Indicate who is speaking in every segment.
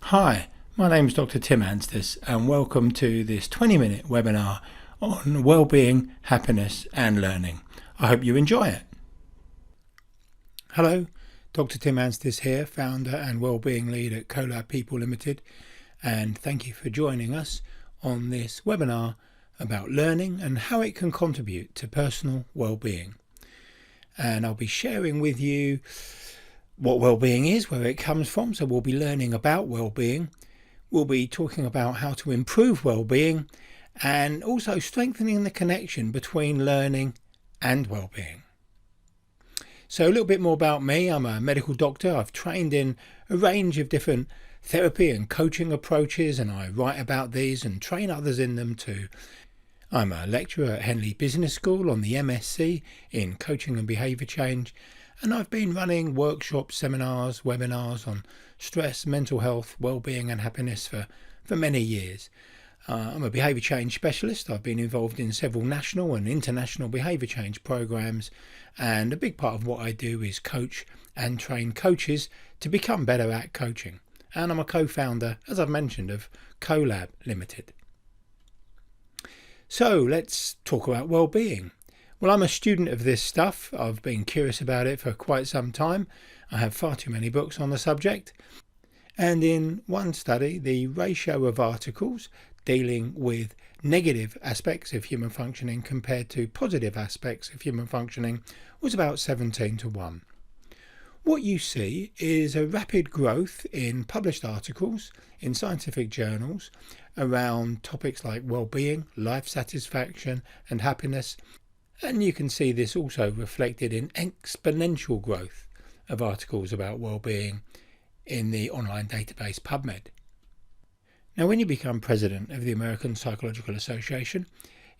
Speaker 1: Hi, my name is Dr. Tim Anstiss and welcome to this 20-minute webinar on well-being, happiness and learning. I hope you enjoy it. Hello, Dr. Tim Anstiss here, founder and wellbeing lead at Collab People Limited, and thank you for joining us on this webinar about learning and how it can contribute to personal well-being. And I'll be sharing with you what well-being is, where it comes from, so we'll be learning about well-being. We'll be talking about how to improve well-being and also strengthening the connection between learning and well-being. So a little bit more about me. I'm a medical doctor. I've trained in a range of different therapy and coaching approaches, and I write about these and train others in them too. I'm a lecturer at Henley Business School on the MSc in Coaching and Behaviour Change, and I've been running workshops, seminars, webinars on stress, mental health, well-being and happiness for many years. I'm a behaviour change specialist. I've been involved in several national and international behaviour change programs, and a big part of what I do is coach and train coaches to become better at coaching. And I'm a co-founder, as I've mentioned, of Collab Limited. So let's talk about well-being. Well, I'm a student of this stuff. I've been curious about it for quite some time. I have far too many books on the subject. And in one study, the ratio of articles dealing with negative aspects of human functioning compared to positive aspects of human functioning was about 17:1. What you see is a rapid growth in published articles in scientific journals around topics like well-being, life satisfaction and happiness. And you can see this also reflected in exponential growth of articles about well-being in the online database PubMed. Now, when you become president of the American Psychological Association,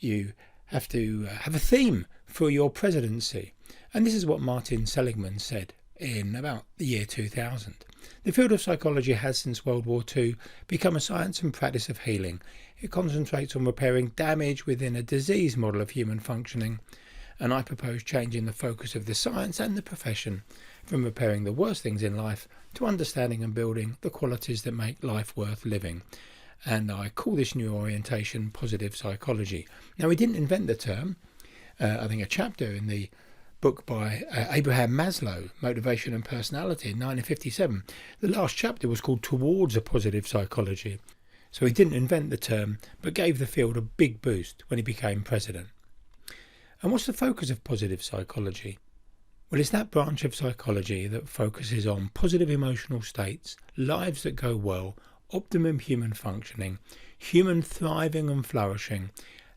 Speaker 1: you have to have a theme for your presidency. And this is what Martin Seligman said in about the year 2000. The field of psychology has since World War II become a science and practice of healing. It concentrates on repairing damage within a disease model of human functioning, and I propose changing the focus of the science and the profession from repairing the worst things in life to understanding and building the qualities that make life worth living. And I call this new orientation positive psychology. Now, we didn't invent the term. I think a chapter in the book by Abraham Maslow, Motivation and Personality, in 1957. The last chapter was called Towards a Positive Psychology. So he didn't invent the term, but gave the field a big boost when he became president. And what's the focus of positive psychology? Well, it's that branch of psychology that focuses on positive emotional states, lives that go well, optimum human functioning, human thriving and flourishing,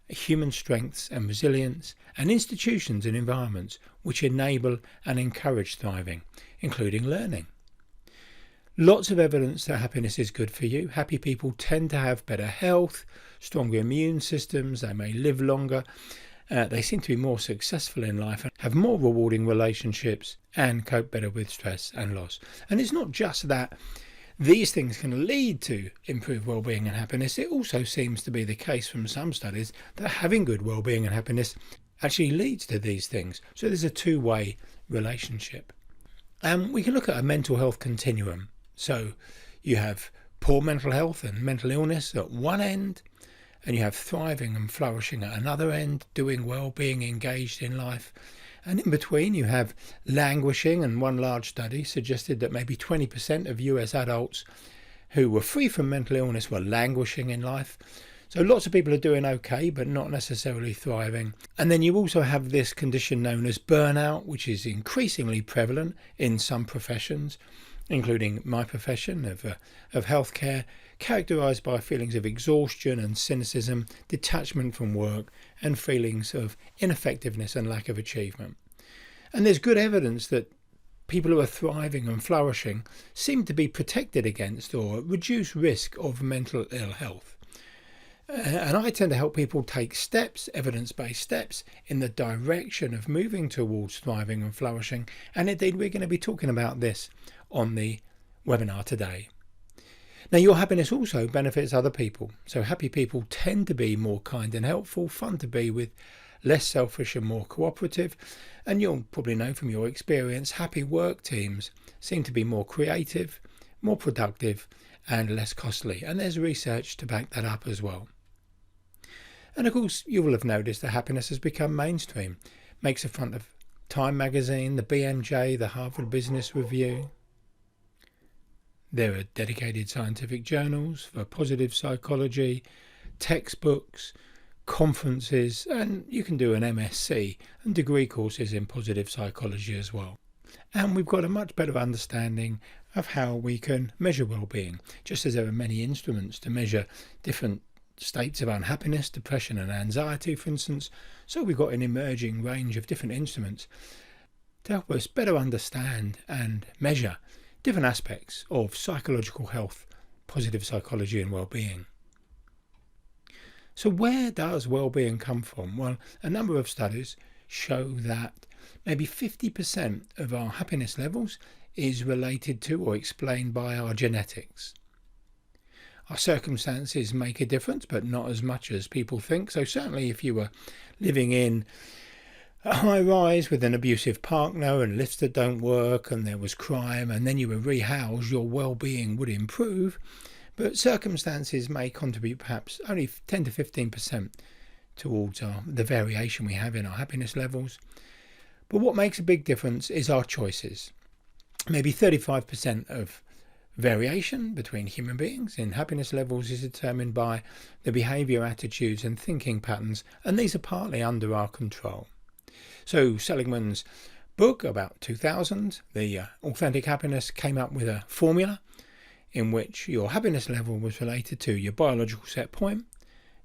Speaker 1: human strengths and resilience, and institutions and environments which enable and encourage thriving, including learning. Lots of evidence that happiness is good for you. Happy people tend to have better health, stronger immune systems, they may live longer, they seem to be more successful in life, and have more rewarding relationships, and cope better with stress and loss. And it's not just that these things can lead to improved well-being and happiness. It also seems to be the case from some studies that having good well-being and happiness actually leads to these things. So there's a two-way relationship. We can look at a mental health continuum. So you have poor mental health and mental illness at one end, and you have thriving and flourishing at another end, doing well, being engaged in life. And in between you have languishing, and one large study suggested that maybe 20% of US adults who were free from mental illness were languishing in life. So lots of people are doing okay, but not necessarily thriving. And then you also have this condition known as burnout, which is increasingly prevalent in some professions, including my profession of healthcare, characterised by feelings of exhaustion and cynicism, detachment from work, and feelings of ineffectiveness and lack of achievement. And there's good evidence that people who are thriving and flourishing seem to be protected against or reduce risk of mental ill health. And I tend to help people take steps, evidence-based steps, in the direction of moving towards thriving and flourishing. And indeed, we're going to be talking about this on the webinar today. Now, your happiness also benefits other people. So happy people tend to be more kind and helpful, fun to be with, less selfish and more cooperative. And you'll probably know from your experience, happy work teams seem to be more creative, more productive and less costly. And there's research to back that up as well. And of course, you will have noticed that happiness has become mainstream. Makes the front of Time magazine, the BMJ, the Harvard Business Review. There are dedicated scientific journals for positive psychology, textbooks, conferences, and you can do an MSc and degree courses in positive psychology as well. And we've got a much better understanding of how we can measure well-being, just as there are many instruments to measure different states of unhappiness, depression and anxiety, for instance. So we've got an emerging range of different instruments to help us better understand and measure different aspects of psychological health, positive psychology and well-being. So where does well-being come from? Well, a number of studies show that maybe 50% of our happiness levels is related to or explained by our genetics. Our circumstances make a difference, but not as much as people think. So certainly if you were living in a high-rise with an abusive partner and lifts that don't work and there was crime and then you were rehoused, your well-being would improve. But circumstances may contribute perhaps only 10 to 15% towards the variation we have in our happiness levels. But what makes a big difference is our choices. Maybe 35% of variation between human beings in happiness levels is determined by the behaviour, attitudes and thinking patterns, and these are partly under our control. So Seligman's book about 2000, The Authentic Happiness, came up with a formula in which your happiness level was related to your biological set point,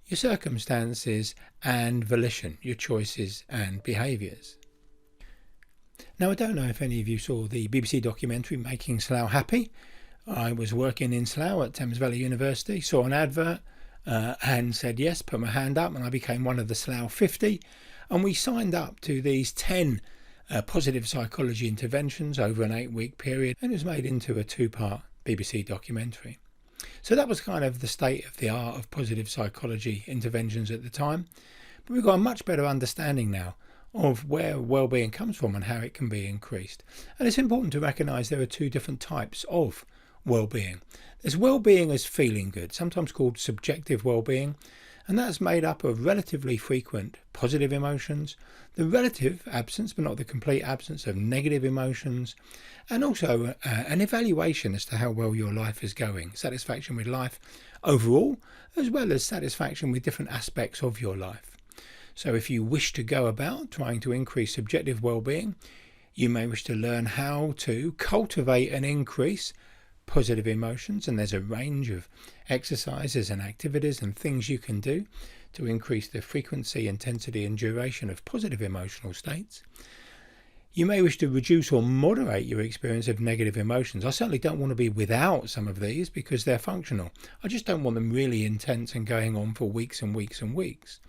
Speaker 1: your circumstances and volition, your choices and behaviours. Now, I don't know if any of you saw the BBC documentary Making Slough Happy. I was working in Slough at Thames Valley University, saw an advert and said yes, put my hand up, and I became one of the Slough 50. And we signed up to these 10 positive psychology interventions over an 8-week period, and it was made into a 2-part BBC documentary. So that was kind of the state of the art of positive psychology interventions at the time. But we've got a much better understanding now of where well-being comes from and how it can be increased. And it's important to recognise there are 2 different types of well-being. There's well-being as feeling good, sometimes called subjective well-being, and that's made up of relatively frequent positive emotions, the relative absence but not the complete absence of negative emotions, and also an evaluation as to how well your life is going, satisfaction with life overall, as well as satisfaction with different aspects of your life. So if you wish to go about trying to increase subjective well-being, you may wish to learn how to cultivate and increase positive emotions, and there's a range of exercises and activities and things you can do to increase the frequency, intensity and duration of positive emotional states. You may wish to reduce or moderate your experience of negative emotions. I certainly don't want to be without some of these because they're functional. I just don't want them really intense and going on for weeks and weeks and weeks.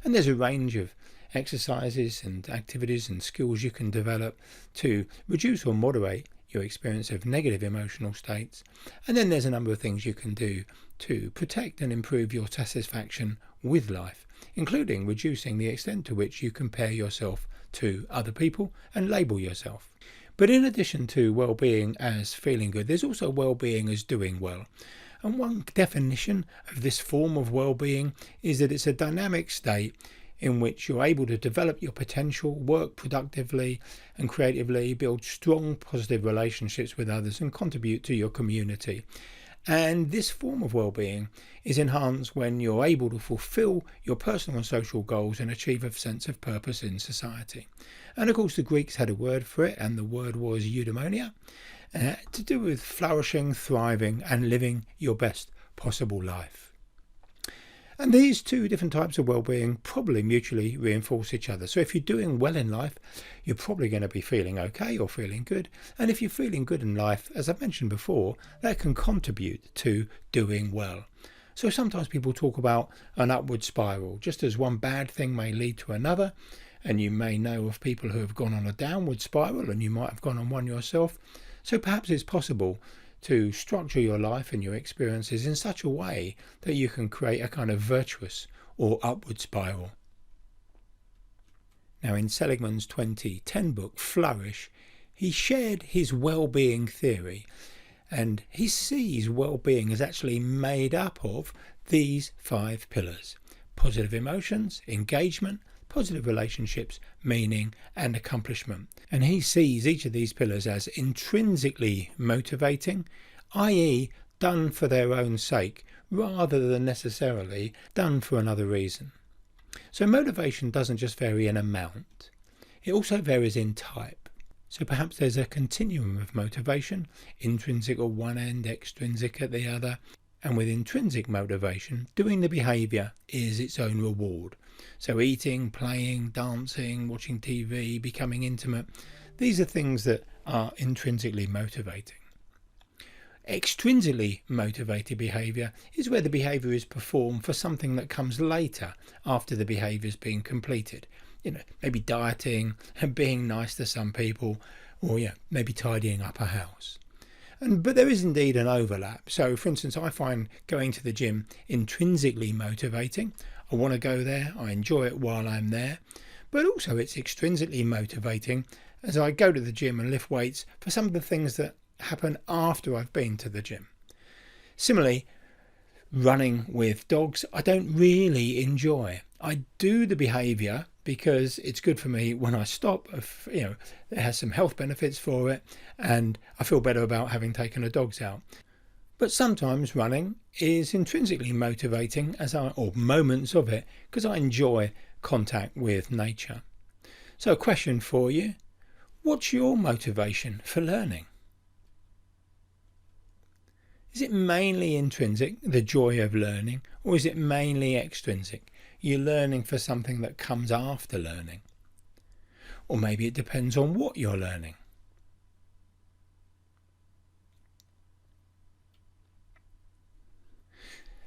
Speaker 1: And there's a range of exercises and activities and skills you can develop to reduce or moderate your experience of negative emotional states. And then there's a number of things you can do to protect and improve your satisfaction with life, including reducing the extent to which you compare yourself to other people and label yourself. But in addition to well-being as feeling good, there's also well-being as doing well. And one definition of this form of well-being is that it's a dynamic state in which you're able to develop your potential, work productively and creatively, build strong positive relationships with others and contribute to your community. And this form of well-being is enhanced when you're able to fulfill your personal and social goals and achieve a sense of purpose in society. And of course the Greeks had a word for it, and the word was eudaimonia, to do with flourishing, thriving and living your best possible life. And these 2 different types of well-being probably mutually reinforce each other. So if you're doing well in life, you're probably going to be feeling okay or feeling good. And if you're feeling good in life, as I've mentioned before, that can contribute to doing well. So sometimes people talk about an upward spiral, just as one bad thing may lead to another. And you may know of people who have gone on a downward spiral, and you might have gone on one yourself. So perhaps it's possible to structure your life and your experiences in such a way that you can create a kind of virtuous or upward spiral. Now, in Seligman's 2010 book, Flourish, he shared his well-being theory, And he sees well-being as actually made up of these 5 pillars: positive emotions, engagement, positive relationships, meaning and accomplishment. And he sees each of these pillars as intrinsically motivating, i.e. done for their own sake rather than necessarily done for another reason. So motivation doesn't just vary in amount, it also varies in type. So perhaps there's a continuum of motivation, intrinsic at one end, extrinsic at the other. And with intrinsic motivation, doing the behaviour is its own reward. So eating, playing, dancing, watching TV, becoming intimate, these are things that are intrinsically motivating. Extrinsically motivated behaviour is where the behaviour is performed for something that comes later after the behaviour's been completed. Maybe dieting and being nice to some people, or maybe tidying up a house. But there is indeed an overlap. So for instance, I find going to the gym intrinsically motivating. I want to go there, I enjoy it while I'm there, but also it's extrinsically motivating as I go to the gym and lift weights for some of the things that happen after I've been to the gym. Similarly, running with dogs, I don't really enjoy. I do the behaviour because it's good for me when I stop. It has some health benefits for it, and I feel better about having taken the dogs out. But sometimes running is intrinsically motivating, or moments of it, because I enjoy contact with nature. So a question for you: what's your motivation for learning? Is it mainly intrinsic, the joy of learning, or is it mainly extrinsic? You're learning for something that comes after learning. Or maybe it depends on what you're learning.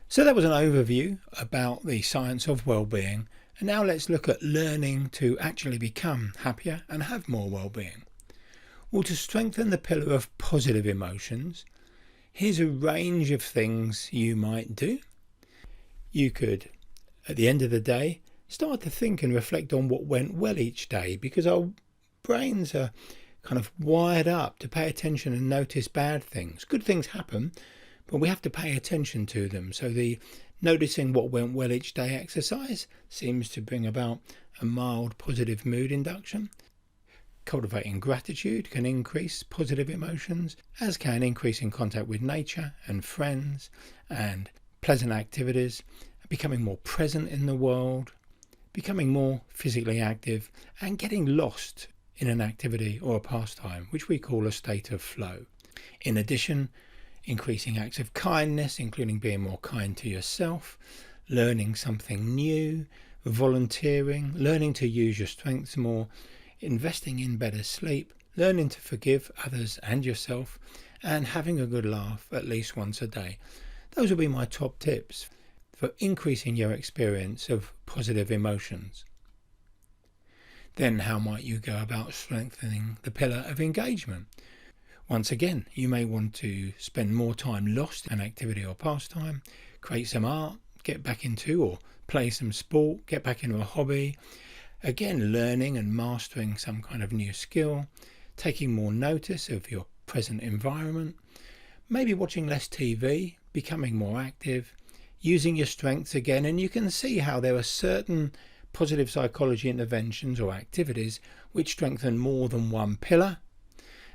Speaker 1: So that was an overview about the science of well-being, and now let's look at learning to actually become happier and have more well-being. Well, to strengthen the pillar of positive emotions, here's a range of things you might do. You could, at the end of the day, start to think and reflect on what went well each day, because our brains are kind of wired up to pay attention and notice bad things. Good things happen, but we have to pay attention to them. So the noticing what went well each day exercise seems to bring about a mild positive mood induction. Cultivating gratitude can increase positive emotions, as can increasing contact with nature and friends and pleasant activities, becoming more present in the world, becoming more physically active, and getting lost in an activity or a pastime, which we call a state of flow. In addition, increasing acts of kindness, including being more kind to yourself, learning something new, volunteering, learning to use your strengths more, investing in better sleep, learning to forgive others and yourself, and having a good laugh at least once a day. Those will be my top tips for increasing your experience of positive emotions. Then how might you go about strengthening the pillar of engagement? Once again, you may want to spend more time lost in an activity or pastime, create some art, get back into, or play some sport, get back into a hobby. Again, learning and mastering some kind of new skill, taking more notice of your present environment, maybe watching less TV, becoming more active, using your strengths again. And you can see how there are certain positive psychology interventions or activities which strengthen more than one pillar.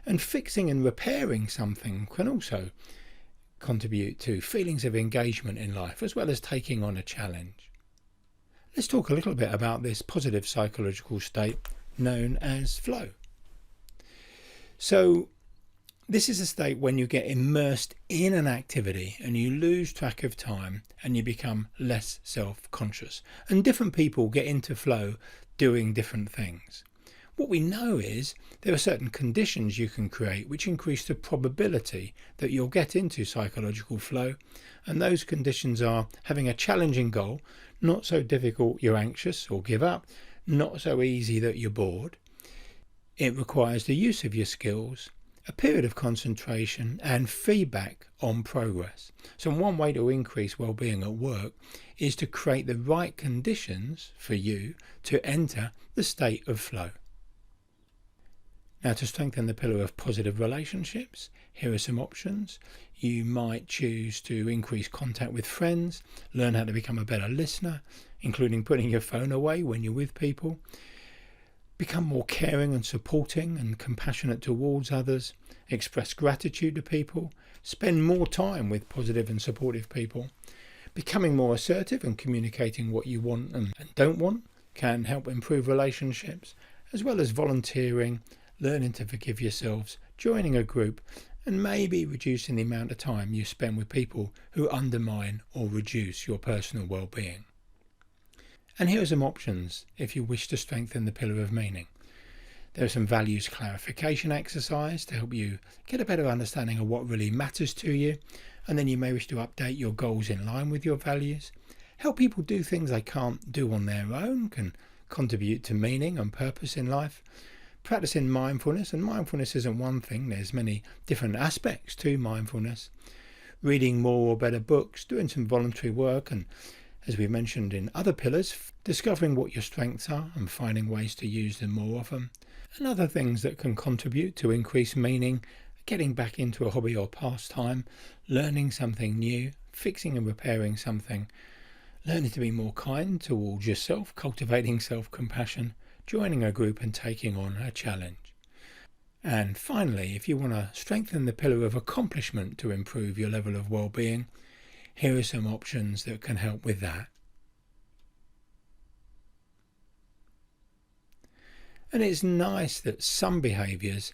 Speaker 1: And fixing and repairing something can also contribute to feelings of engagement in life, as well as taking on a challenge. Let's talk a little bit about this positive psychological state known as flow. So this is a state when you get immersed in an activity and you lose track of time and you become less self-conscious. And different people get into flow doing different things. What we know is there are certain conditions you can create which increase the probability that you'll get into psychological flow. And those conditions are having a challenging goal, not so difficult you're anxious or give up, not so easy that you're bored. It requires the use of your skills, a period of concentration, and feedback on progress. So one way to increase well-being at work is to create the right conditions for you to enter the state of flow. Now, to strengthen the pillar of positive relationships, here are some options. You might choose to increase contact with friends, learn how to become a better listener, including putting your phone away when you're with people, become more caring and supporting and compassionate towards others, express gratitude to people, spend more time with positive and supportive people. Becoming more assertive and communicating what you want and don't want can help improve relationships, as well as volunteering, learning to forgive yourselves, joining a group, and maybe reducing the amount of time you spend with people who undermine or reduce your personal well-being. And here are some options if you wish to strengthen the pillar of meaning. There are some values clarification exercise to help you get a better understanding of what really matters to you, and then you may wish to update your goals in line with your values. Help people do things they can't do on their own can contribute to meaning and purpose in life. Practicing mindfulness, and mindfulness isn't one thing, there's many different aspects to mindfulness. Reading more or better books, doing some voluntary work, and as we've mentioned in other pillars, discovering what your strengths are and finding ways to use them more often. And other things that can contribute to increased meaning, getting back into a hobby or pastime, learning something new, fixing and repairing something, learning to be more kind towards yourself, cultivating self-compassion, joining a group and taking on a challenge. And finally, if you want to strengthen the pillar of accomplishment to improve your level of well-being, here are some options that can help with that. And it's nice that some behaviours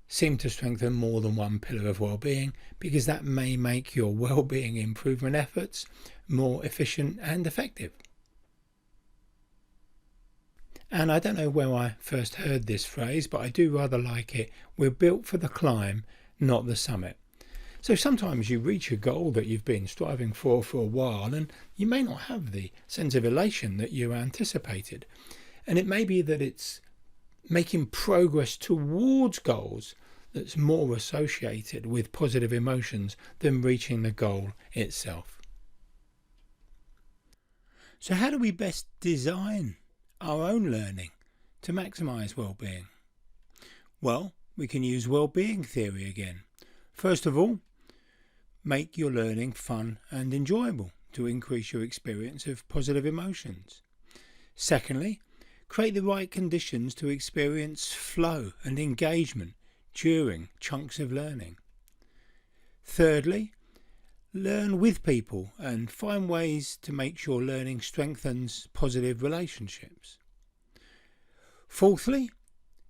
Speaker 1: seem to strengthen more than one pillar of well-being, because that may make your well-being improvement efforts more efficient and effective. And I don't know where I first heard this phrase, but I do rather like it. We're built for the climb, not the summit. So sometimes you reach a goal that you've been striving for a while, and you may not have the sense of elation that you anticipated. And it may be that it's making progress towards goals that's more associated with positive emotions than reaching the goal itself. So how do we best design our own learning to maximise well-being? Well, we can use well-being theory again. First of all, make your learning fun and enjoyable to increase your experience of positive emotions. Secondly, create the right conditions to experience flow and engagement during chunks of learning. Thirdly, learn with people and find ways to make sure learning strengthens positive relationships. Fourthly,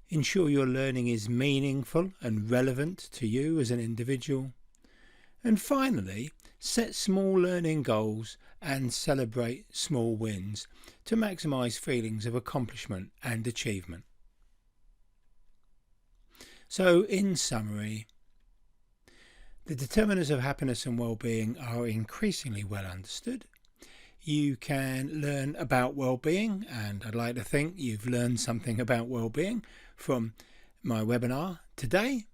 Speaker 1: ensure your learning is meaningful and relevant to you as an individual. And finally, set small learning goals and celebrate small wins to maximise feelings of accomplishment and achievement. So, in summary, the determinants of happiness and well-being are increasingly well understood. You can learn about well-being, and I'd like to think you've learned something about well-being from my webinar today.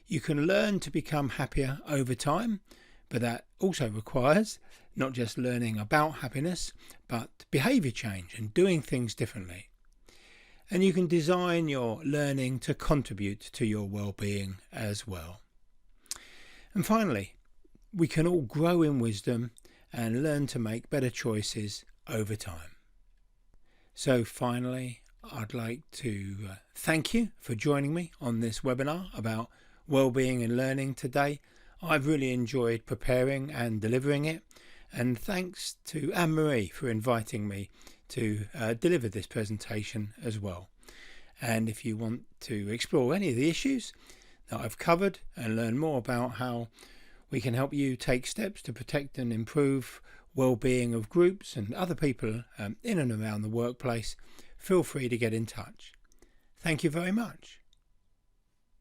Speaker 1: You can learn to become happier over time, but that also requires not just learning about happiness, but behaviour change and doing things differently. And you can design your learning to contribute to your well-being as well. And finally, we can all grow in wisdom and learn to make better choices over time. So finally, I'd like to thank you for joining me on this webinar about well-being and learning today. I've really enjoyed preparing and delivering it, and thanks to Anne-Marie for inviting me to deliver this presentation as well. And if you want to explore any of the issues that I've covered and learn more about how we can help you take steps to protect and improve well-being of groups and other people in and around the workplace, feel free to get in touch. Thank you very much.